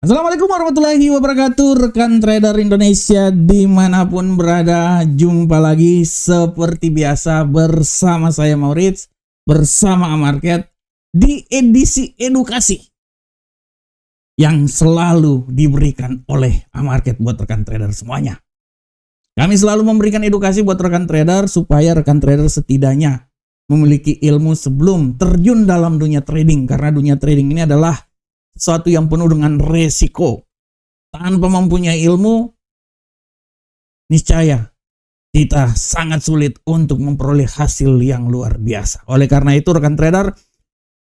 Assalamualaikum warahmatullahi wabarakatuh, rekan trader Indonesia dimanapun berada. Jumpa lagi seperti biasa bersama saya Maurits, bersama Amarket di edisi edukasi yang selalu diberikan oleh Amarket buat rekan trader semuanya. Kami selalu memberikan edukasi buat rekan trader supaya rekan trader setidaknya memiliki ilmu sebelum terjun dalam dunia trading, karena dunia trading ini adalah sesuatu yang penuh dengan resiko. Tanpa mempunyai ilmu, niscaya kita sangat sulit untuk memperoleh hasil yang luar biasa. Oleh karena itu rekan trader,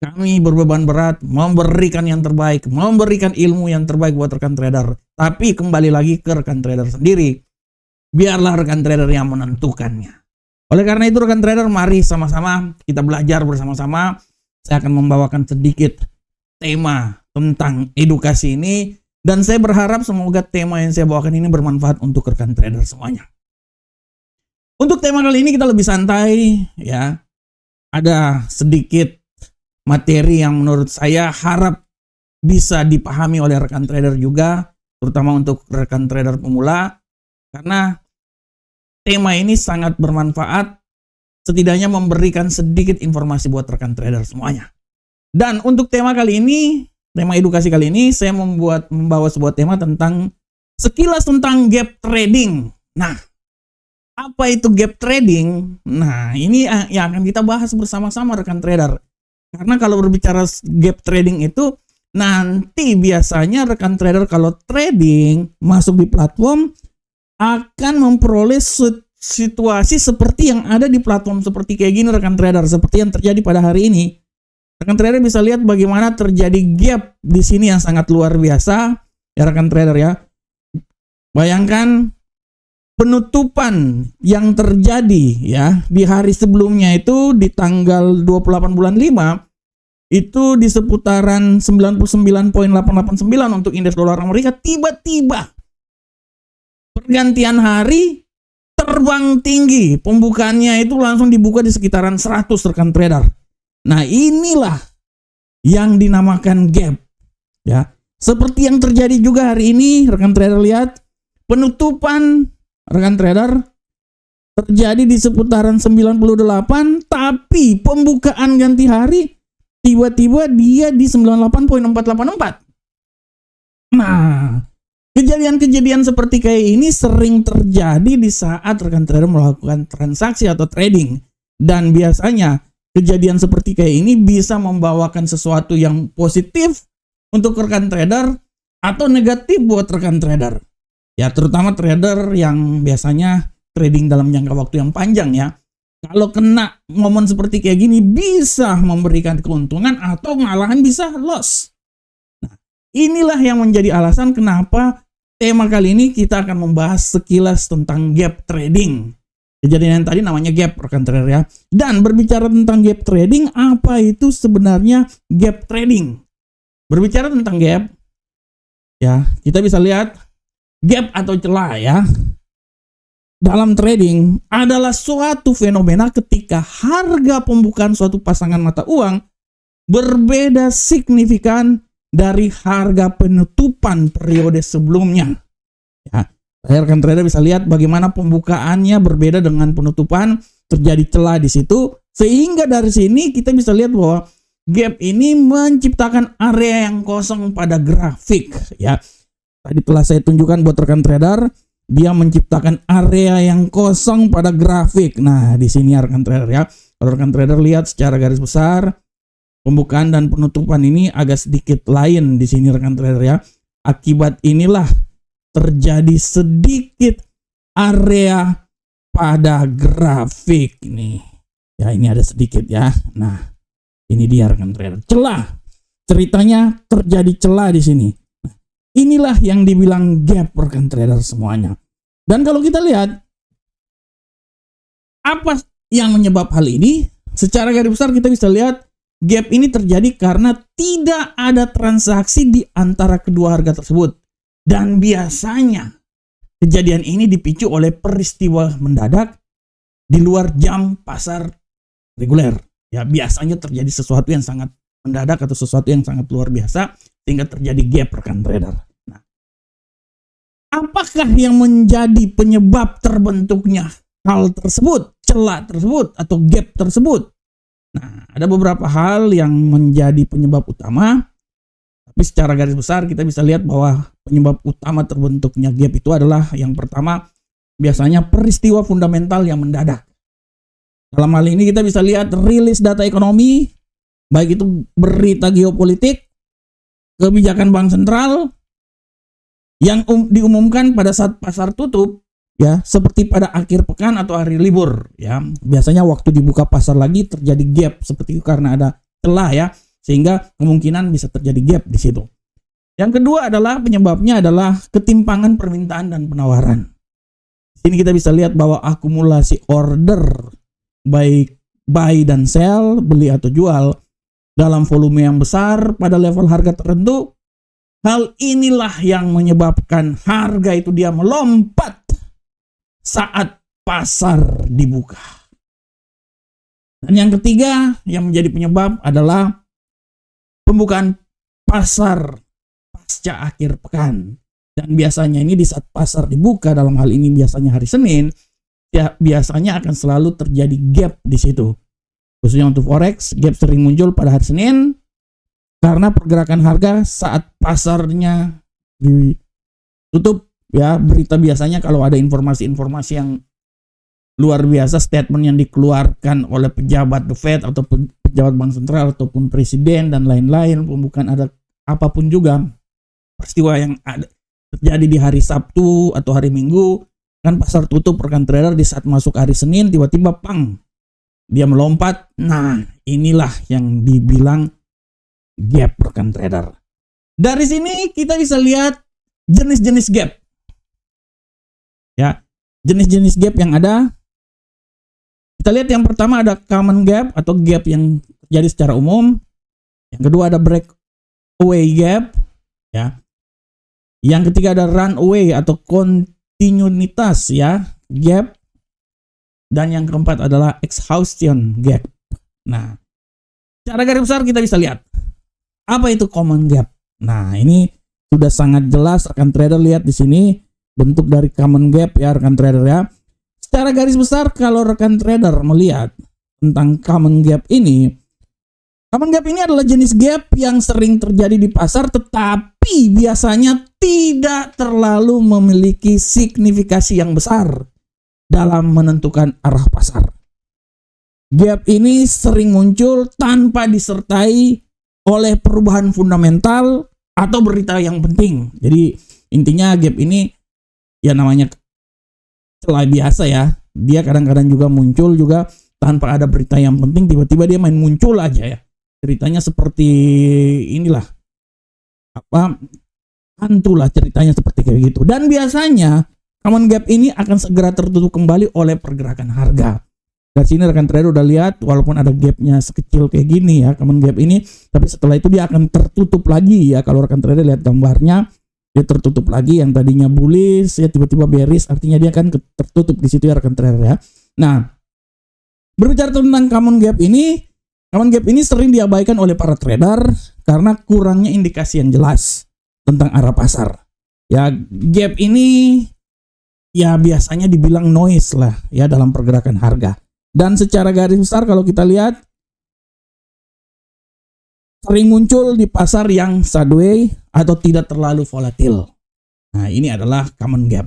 kami berbeban berat memberikan yang terbaik, memberikan ilmu yang terbaik buat rekan trader. Tapi kembali lagi ke rekan trader sendiri, biarlah rekan trader yang menentukannya. Oleh karena itu rekan trader, mari sama-sama kita belajar bersama-sama. Saya akan membawakan sedikit tema tentang edukasi ini, dan saya berharap semoga tema yang saya bawakan ini bermanfaat untuk rekan trader semuanya. Untuk tema kali ini kita lebih santai ya. Ada sedikit materi yang menurut saya harap bisa dipahami oleh rekan trader juga, terutama untuk rekan trader pemula, karena tema ini sangat bermanfaat, setidaknya memberikan sedikit informasi buat rekan trader semuanya. Dan untuk tema kali ini, tema edukasi kali ini, saya membawa sebuah tema tentang sekilas tentang gap trading. Nah, apa itu gap trading? Nah, ini yang akan kita bahas bersama-sama rekan trader. Karena kalau berbicara gap trading itu, nanti biasanya rekan trader kalau trading masuk di platform akan memperoleh situasi seperti yang ada di platform seperti kayak gini rekan trader, seperti yang terjadi pada hari ini. Rekan trader bisa lihat bagaimana terjadi gap di sini yang sangat luar biasa ya rekan trader ya. Bayangkan penutupan yang terjadi ya di hari sebelumnya itu di tanggal 28 bulan 5 itu di seputaran 99.889 untuk indeks dolar Amerika. Tiba-tiba pergantian hari terbang tinggi, pembukaannya itu langsung dibuka di sekitaran 100 rekan trader. Nah, inilah yang dinamakan gap ya. Seperti yang terjadi juga hari ini rekan trader, lihat penutupan rekan trader terjadi di seputaran 98, tapi pembukaan ganti hari tiba-tiba dia di 98.484. Nah, kejadian-kejadian seperti kayak ini sering terjadi di saat rekan trader melakukan transaksi atau trading, dan biasanya kejadian seperti kayak ini bisa membawakan sesuatu yang positif untuk rekan trader atau negatif buat rekan trader. Ya, terutama trader yang biasanya trading dalam jangka waktu yang panjang ya. Kalau kena momen seperti kayak gini bisa memberikan keuntungan atau malahan bisa loss. Nah, inilah yang menjadi alasan kenapa tema kali ini kita akan membahas sekilas tentang gap trading. Kejadian yang tadi namanya gap rekan trader ya. Dan berbicara tentang gap trading, apa itu sebenarnya gap trading? Berbicara tentang gap ya, kita bisa lihat gap atau celah ya. Dalam trading adalah suatu fenomena ketika harga pembukaan suatu pasangan mata uang berbeda signifikan dari harga penutupan periode sebelumnya. Ya. Rekan trader bisa lihat bagaimana pembukaannya berbeda dengan penutupan, terjadi celah di situ, sehingga dari sini kita bisa lihat bahwa gap ini menciptakan area yang kosong pada grafik ya. Tadi telah saya tunjukkan buat rekan trader, dia menciptakan area yang kosong pada grafik. Nah, di sini ya rekan trader ya. Kalau rekan trader lihat secara garis besar, pembukaan dan penutupan ini agak sedikit lain di sini rekan trader ya. Akibat inilah terjadi sedikit area pada grafik nih. Ya, ini ada sedikit ya. Nah, ini dia rekan trader. Celah. Ceritanya terjadi celah di sini. Nah, inilah yang dibilang gap rekan trader semuanya. Dan kalau kita lihat apa yang menyebab hal ini, secara garis besar kita bisa lihat gap ini terjadi karena tidak ada transaksi di antara kedua harga tersebut. Dan biasanya kejadian ini dipicu oleh peristiwa mendadak di luar jam pasar reguler. Ya, biasanya terjadi sesuatu yang sangat mendadak atau sesuatu yang sangat luar biasa sehingga terjadi gap rekan trader. Nah, apakah yang menjadi penyebab terbentuknya hal tersebut, celah tersebut atau gap tersebut? Nah, ada beberapa hal yang menjadi penyebab utama, tapi secara garis besar kita bisa lihat bahwa penyebab utama terbentuknya gap itu adalah yang pertama biasanya peristiwa fundamental yang mendadak. Dalam hal ini kita bisa lihat rilis data ekonomi, baik itu berita geopolitik, kebijakan bank sentral yang diumumkan pada saat pasar tutup, ya, seperti pada akhir pekan atau hari libur, ya. Biasanya waktu dibuka pasar lagi terjadi gap seperti itu karena ada celah, ya, sehingga kemungkinan bisa terjadi gap di situ. Yang kedua adalah penyebabnya adalah ketimpangan permintaan dan penawaran. Di sini kita bisa lihat bahwa akumulasi order baik buy dan sell, beli atau jual dalam volume yang besar pada level harga tertentu. Hal inilah yang menyebabkan harga itu dia melompat saat pasar dibuka. Dan yang ketiga yang menjadi penyebab adalah pembukaan pasar pasca akhir pekan. Dan biasanya ini di saat pasar dibuka, dalam hal ini biasanya hari Senin, ya biasanya akan selalu terjadi gap di situ. Khususnya untuk forex, gap sering muncul pada hari Senin karena pergerakan harga saat pasarnya ditutup, ya. Berita biasanya kalau ada informasi-informasi yang luar biasa, statement yang dikeluarkan oleh pejabat The Fed atau pejabat bank sentral ataupun presiden dan lain-lain, pembukaan ada apapun juga, peristiwa yang ada terjadi di hari Sabtu atau hari Minggu, kan pasar tutup rekan trader, di saat masuk hari Senin tiba-tiba pang dia melompat. Nah, inilah yang dibilang gap rekan trader. Dari sini kita bisa lihat jenis-jenis gap, ya, jenis-jenis gap yang ada. Kita lihat yang pertama ada common gap atau gap yang terjadi secara umum. Yang kedua ada breakaway gap, ya. Yang ketiga ada runaway atau kontinuitas, ya, gap. Dan yang keempat adalah exhaustion gap. Nah, secara garis besar kita bisa lihat apa itu common gap. Nah, ini sudah sangat jelas rekan trader, lihat di sini bentuk dari common gap, ya rekan trader, ya. Secara garis besar kalau rekan trader melihat tentang common gap ini adalah jenis gap yang sering terjadi di pasar tetapi biasanya tidak terlalu memiliki signifikasi yang besar dalam menentukan arah pasar. Gap ini sering muncul tanpa disertai oleh perubahan fundamental atau berita yang penting. Jadi intinya gap ini ya namanya celah biasa, ya. Dia kadang-kadang juga muncul juga tanpa ada berita yang penting, tiba-tiba dia main muncul aja, ya. Ceritanya seperti inilah, hantu lah ceritanya seperti kayak gitu. Dan biasanya common gap ini akan segera tertutup kembali oleh pergerakan harga. Dari sini rekan trader udah lihat, walaupun ada gapnya sekecil kayak gini, ya, common gap ini, tapi setelah itu dia akan tertutup lagi, ya. Kalau rekan trader lihat gambarnya, dia tertutup lagi. Yang tadinya bullish, ya, tiba-tiba bearish, artinya dia akan tertutup di situ, ya rekan trader, ya. Nah, berbicara tentang common gap ini sering diabaikan oleh para trader karena kurangnya indikasi yang jelas tentang arah pasar. Ya, gap ini ya biasanya dibilang noise lah, ya, dalam pergerakan harga. Dan secara garis besar kalau kita lihat sering muncul di pasar yang sideways atau tidak terlalu volatil. Nah, ini adalah common gap.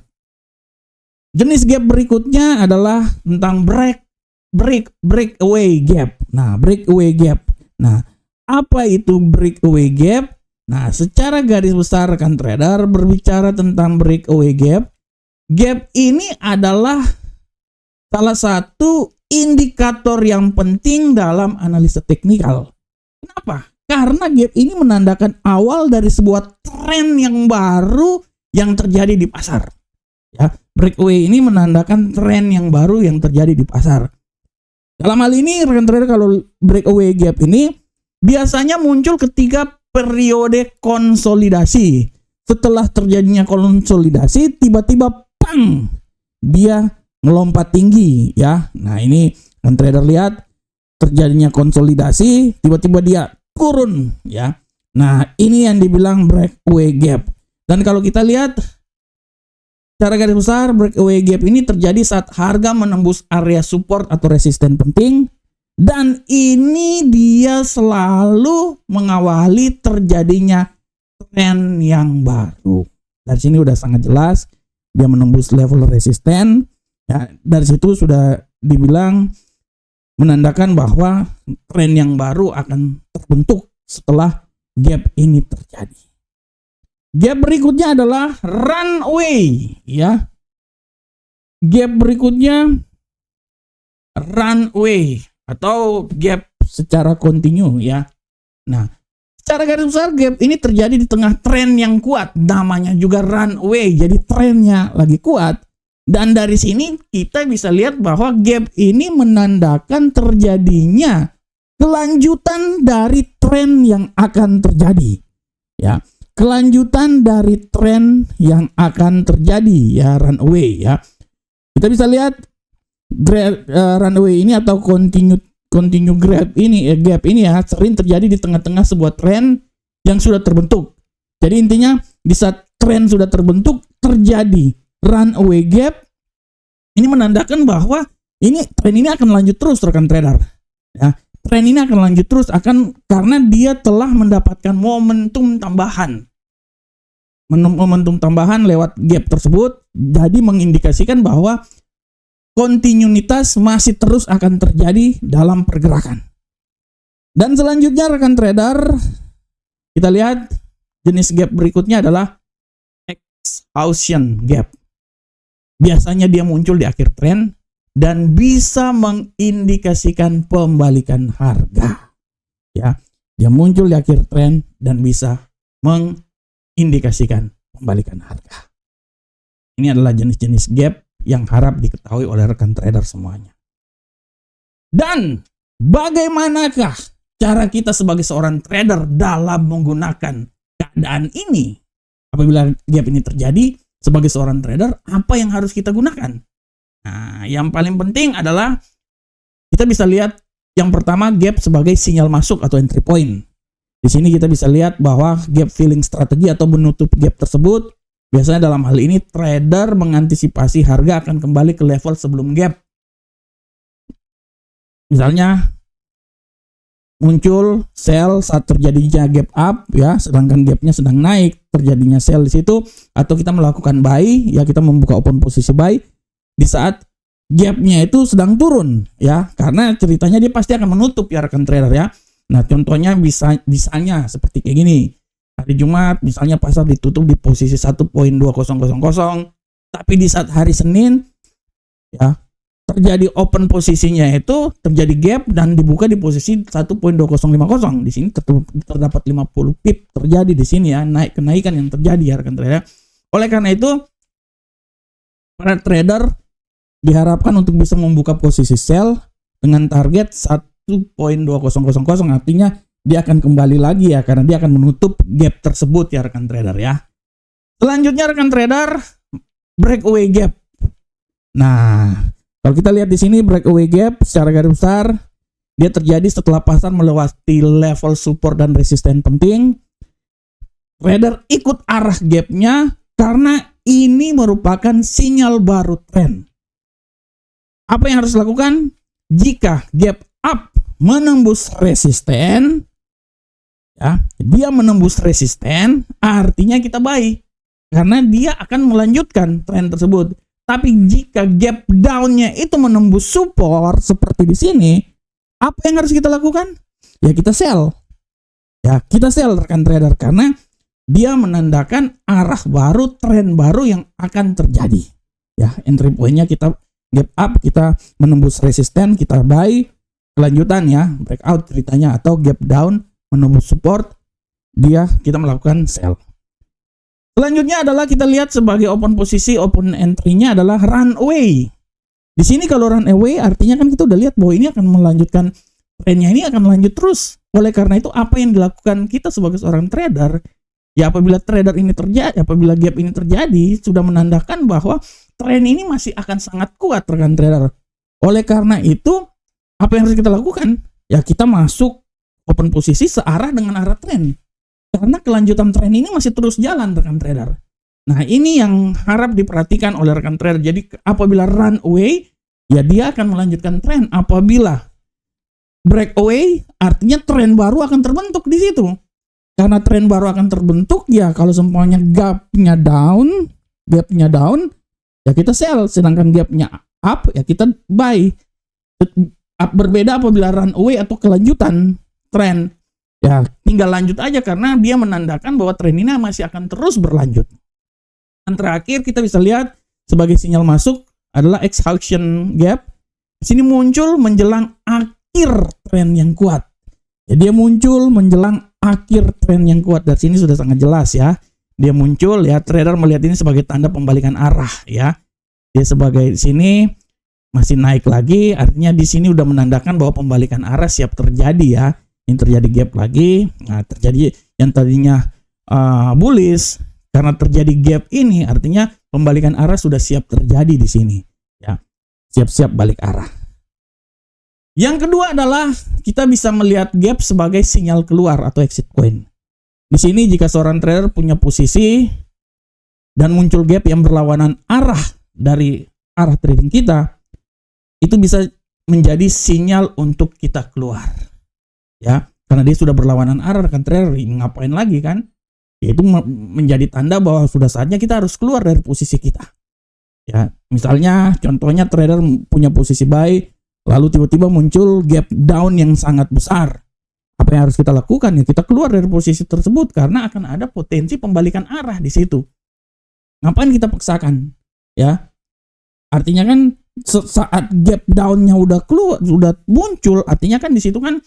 Jenis gap berikutnya adalah tentang breakaway gap. Nah, breakaway gap. Nah, apa itu breakaway gap? Nah, secara garis besar rekan trader berbicara tentang breakaway gap. Gap ini adalah salah satu indikator yang penting dalam analisa teknikal. Kenapa? Karena gap ini menandakan awal dari sebuah tren yang baru yang terjadi di pasar. Ya, breakaway ini menandakan tren yang baru yang terjadi di pasar. Dalam hal ini rekan trader, kalau breakaway gap ini biasanya muncul ketika periode konsolidasi. Setelah terjadinya konsolidasi, tiba-tiba pang, dia melompat tinggi, ya. Nah, ini rekan trader lihat terjadinya konsolidasi, tiba-tiba dia kurun ya. Nah, ini yang dibilang breakaway gap. Dan kalau kita lihat secara garis besar, breakaway gap ini terjadi saat harga menembus area support atau resisten penting, dan ini dia selalu mengawali terjadinya tren yang baru. Dari sini udah sangat jelas dia menembus level resisten ya. Dari situ sudah dibilang menandakan bahwa tren yang baru akan terbentuk setelah gap ini terjadi. Gap berikutnya adalah runway ya. Gap berikutnya runway atau gap secara kontinu ya. Nah, secara garis besar gap ini terjadi di tengah tren yang kuat, namanya juga runway, jadi trennya lagi kuat. Dan dari sini kita bisa lihat bahwa gap ini menandakan terjadinya kelanjutan dari tren yang akan terjadi ya. Kelanjutan dari tren yang akan terjadi ya, runway ya. Kita bisa lihat runway ini atau continue gap ini ya sering terjadi di tengah-tengah sebuah tren yang sudah terbentuk. Jadi intinya di saat tren sudah terbentuk terjadi runway gap, ini menandakan bahwa tren ini akan lanjut terus rekan trader ya. Tren ini akan lanjut terus karena dia telah mendapatkan momentum tambahan. Momentum tambahan lewat gap tersebut jadi mengindikasikan bahwa kontinuitas masih terus akan terjadi dalam pergerakan. Dan selanjutnya rekan trader, kita lihat jenis gap berikutnya adalah exhaustion gap. Biasanya dia muncul di akhir tren dan bisa mengindikasikan pembalikan harga. Ya, dia muncul di akhir tren dan bisa mengindikasikan pembalikan harga. Ini adalah jenis-jenis gap yang harap diketahui oleh rekan trader semuanya. Dan bagaimanakah cara kita sebagai seorang trader dalam menggunakan keadaan ini? Apabila gap ini terjadi, sebagai seorang trader, apa yang harus kita gunakan? Nah, yang paling penting adalah kita bisa lihat yang pertama gap sebagai sinyal masuk atau entry point. Di sini kita bisa lihat bahwa gap filling strategi atau menutup gap tersebut biasanya dalam hal ini trader mengantisipasi harga akan kembali ke level sebelum gap. Misalnya muncul sell saat terjadinya gap up ya, sedangkan gapnya sedang naik, terjadinya sell di situ, atau kita melakukan buy ya, kita membuka open posisi buy di saat gapnya itu sedang turun ya, karena ceritanya dia pasti akan menutup ya rekan trader ya. Nah, contohnya misalnya seperti kayak gini. Hari Jumat misalnya pasar ditutup di posisi 1.2000, tapi di saat hari Senin ya terjadi open posisinya itu terjadi gap dan dibuka di posisi 1.2050. Di sini terdapat 50 pip terjadi di sini ya, kenaikan yang terjadi ya rekan trader. Oleh karena itu para trader diharapkan untuk bisa membuka posisi sell dengan target 1.2000, artinya dia akan kembali lagi ya, karena dia akan menutup gap tersebut ya rekan trader ya. Selanjutnya rekan trader, breakaway gap. Nah, kalau kita lihat di sini breakaway gap secara garis besar dia terjadi setelah pasar melewati level support dan resisten penting. Trader ikut arah gapnya karena ini merupakan sinyal baru tren. Apa yang harus dilakukan? Jika gap up menembus resisten, ya, dia menembus resisten, artinya kita buy karena dia akan melanjutkan tren tersebut. Tapi jika gap down-nya itu menembus support seperti di sini, apa yang harus kita lakukan? Ya kita sell. Ya, kita sell rekan trader karena dia menandakan arah baru, tren baru yang akan terjadi. Ya, entry point-nya kita gap up, kita menembus resisten, kita buy, kelanjutan ya, breakout ceritanya, atau gap down menembus support, kita melakukan sell. Selanjutnya adalah kita lihat sebagai open posisi, open entry-nya adalah runway. Di sini kalau runway artinya kan kita udah lihat bahwa ini akan melanjutkan trennya, ini akan lanjut terus. Oleh karena itu apa yang dilakukan kita sebagai seorang trader? Ya apabila apabila gap ini terjadi, sudah menandakan bahwa tren ini masih akan sangat kuat rekan trader. Oleh karena itu, apa yang harus kita lakukan? Ya kita masuk open posisi searah dengan arah tren. Karena kelanjutan tren ini masih terus jalan rekan trader. Nah, ini yang harap diperhatikan oleh rekan trader. Jadi apabila run away, ya dia akan melanjutkan tren. Apabila breakaway, artinya tren baru akan terbentuk di situ. Karena tren baru akan terbentuk, ya kalau semuanya gapnya down, ya kita sell. Sedangkan gapnya up, ya kita buy. Berbeda apabila run away atau kelanjutan tren. Ya tinggal lanjut aja karena dia menandakan bahwa tren ini masih akan terus berlanjut. Dan terakhir kita bisa lihat sebagai sinyal masuk adalah exhaustion gap. Di sini muncul menjelang akhir tren yang kuat. Jadi dia muncul menjelang akhir tren yang kuat. Dari sini sudah sangat jelas ya. Dia muncul ya, trader melihat ini sebagai tanda pembalikan arah ya. Dia sebagai di sini masih naik lagi, artinya di sini udah menandakan bahwa pembalikan arah siap terjadi ya. Ini terjadi gap lagi. Nah, terjadi yang tadinya bullish karena terjadi gap ini, artinya pembalikan arah sudah siap terjadi di sini ya. Siap-siap balik arah. Yang kedua adalah kita bisa melihat gap sebagai sinyal keluar atau exit point. Di sini jika seorang trader punya posisi dan muncul gap yang berlawanan arah dari arah trading kita, itu bisa menjadi sinyal untuk kita keluar. Ya, karena dia sudah berlawanan arah rekan trader, ngapain lagi kan? Itu menjadi tanda bahwa sudah saatnya kita harus keluar dari posisi kita. Ya, misalnya contohnya trader punya posisi buy, lalu tiba-tiba muncul gap down yang sangat besar. Apa yang harus kita lakukan? Ya kita keluar dari posisi tersebut karena akan ada potensi pembalikan arah di situ. Ngapain kita paksakan? Ya, artinya kan saat gap down-nya udah keluar, sudah muncul, artinya kan di situ kan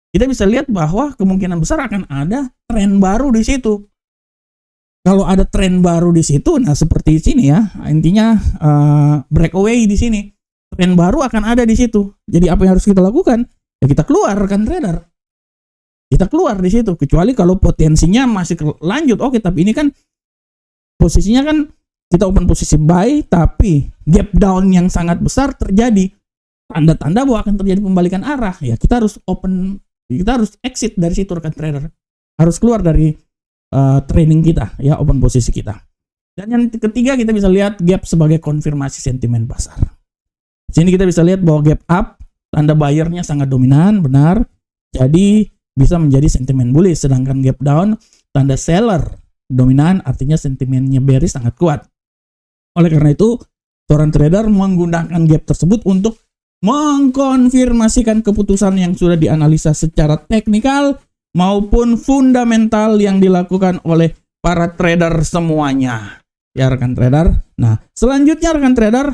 kita bisa lihat bahwa kemungkinan besar akan ada tren baru di situ. Kalau ada tren baru di situ, nah seperti sini ya, intinya breakaway di sini, tren baru akan ada di situ. Jadi apa yang harus kita lakukan? Ya kita keluar rekan trader. Kita keluar di situ. Kecuali kalau potensinya masih lanjut, oke. Tapi ini kan posisinya kan kita open posisi buy, tapi gap down yang sangat besar terjadi. Tanda-tanda bahwa akan terjadi pembalikan arah. Ya kita harus kita harus exit dari situ rekan trader. Harus keluar dari trading kita, ya open posisi kita. Dan yang ketiga kita bisa lihat gap sebagai konfirmasi sentimen pasar. Sini kita bisa lihat bahwa gap up, tanda buyernya sangat dominan, benar. Jadi bisa menjadi sentimen bullish. Sedangkan gap down, tanda seller dominan, artinya sentimennya bearish sangat kuat. Oleh karena itu, seorang trader menggunakan gap tersebut untuk mengkonfirmasikan keputusan yang sudah dianalisa secara teknikal maupun fundamental yang dilakukan oleh para trader semuanya. Ya rekan trader. Nah, selanjutnya rekan trader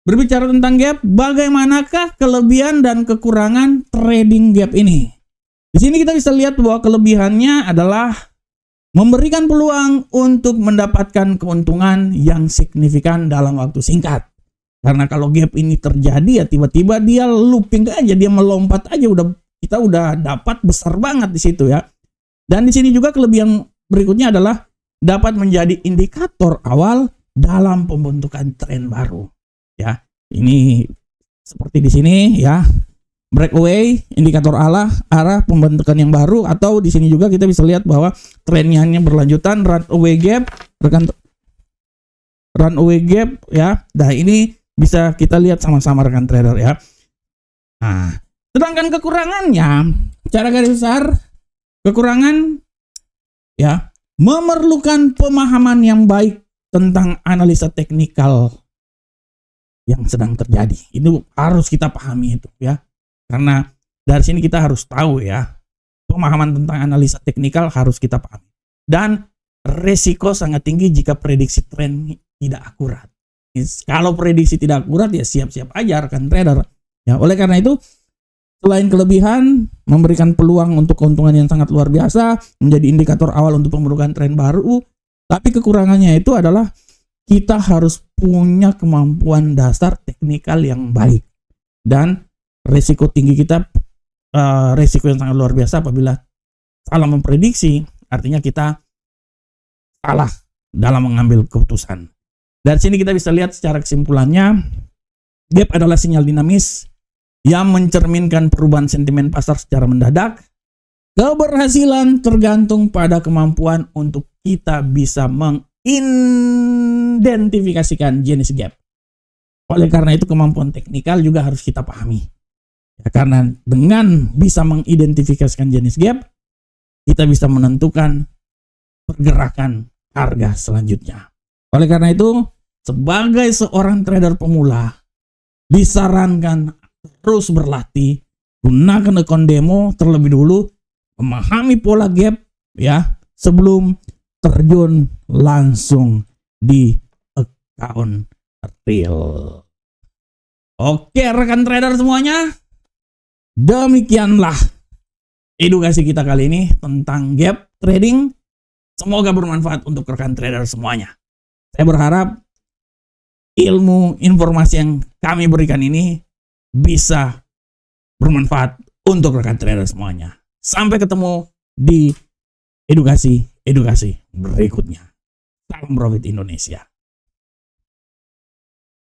berbicara tentang gap, bagaimanakah kelebihan dan kekurangan trading gap ini? Di sini kita bisa lihat bahwa kelebihannya adalah memberikan peluang untuk mendapatkan keuntungan yang signifikan dalam waktu singkat. Karena kalau gap ini terjadi ya tiba-tiba dia looping aja, dia melompat aja, kita udah dapat besar banget di situ ya. Dan di sini juga kelebihan berikutnya adalah dapat menjadi indikator awal dalam pembentukan tren baru. Ya, ini seperti di sini ya. Breakaway, indikator arah pembentukan yang baru, atau di sini juga kita bisa lihat bahwa trennya hanya berlanjutan, runaway gap ya. Nah, ini bisa kita lihat sama-sama rekan trader ya. Nah, sedangkan kekurangannya, cara garis besar, kekurangan ya, memerlukan pemahaman yang baik tentang analisa teknikal yang sedang terjadi. Itu harus kita pahami itu ya. Karena dari sini kita harus tahu ya, pemahaman tentang analisa teknikal harus kita pahami. Dan resiko sangat tinggi jika prediksi tren tidak akurat. Kalau prediksi tidak akurat ya siap-siap aja rekan trader. Ya, oleh karena itu selain kelebihan memberikan peluang untuk keuntungan yang sangat luar biasa, menjadi indikator awal untuk pembentukan tren baru, tapi kekurangannya itu adalah kita harus punya kemampuan dasar teknikal yang baik. Dan resiko tinggi kita, resiko yang sangat luar biasa apabila salah memprediksi, artinya kita salah dalam mengambil keputusan. Dari sini kita bisa lihat secara kesimpulannya, gap adalah sinyal dinamis yang mencerminkan perubahan sentimen pasar secara mendadak Keberhasilan tergantung pada kemampuan untuk kita bisa mengidentifikasikan jenis gap. Oleh karena itu kemampuan teknikal juga harus kita pahami. Ya, karena dengan bisa mengidentifikasikan jenis gap, kita bisa menentukan pergerakan harga selanjutnya. Oleh karena itu, sebagai seorang trader pemula, disarankan terus berlatih, gunakan akun demo terlebih dulu, memahami pola gap ya sebelum terjun langsung di account real. Oke, rekan trader semuanya, demikianlah edukasi kita kali ini tentang gap trading. Semoga bermanfaat untuk rekan trader semuanya. Saya berharap ilmu informasi yang kami berikan ini bisa bermanfaat untuk rekan trader semuanya. Sampai ketemu di edukasi berikutnya. Salam Profit Indonesia.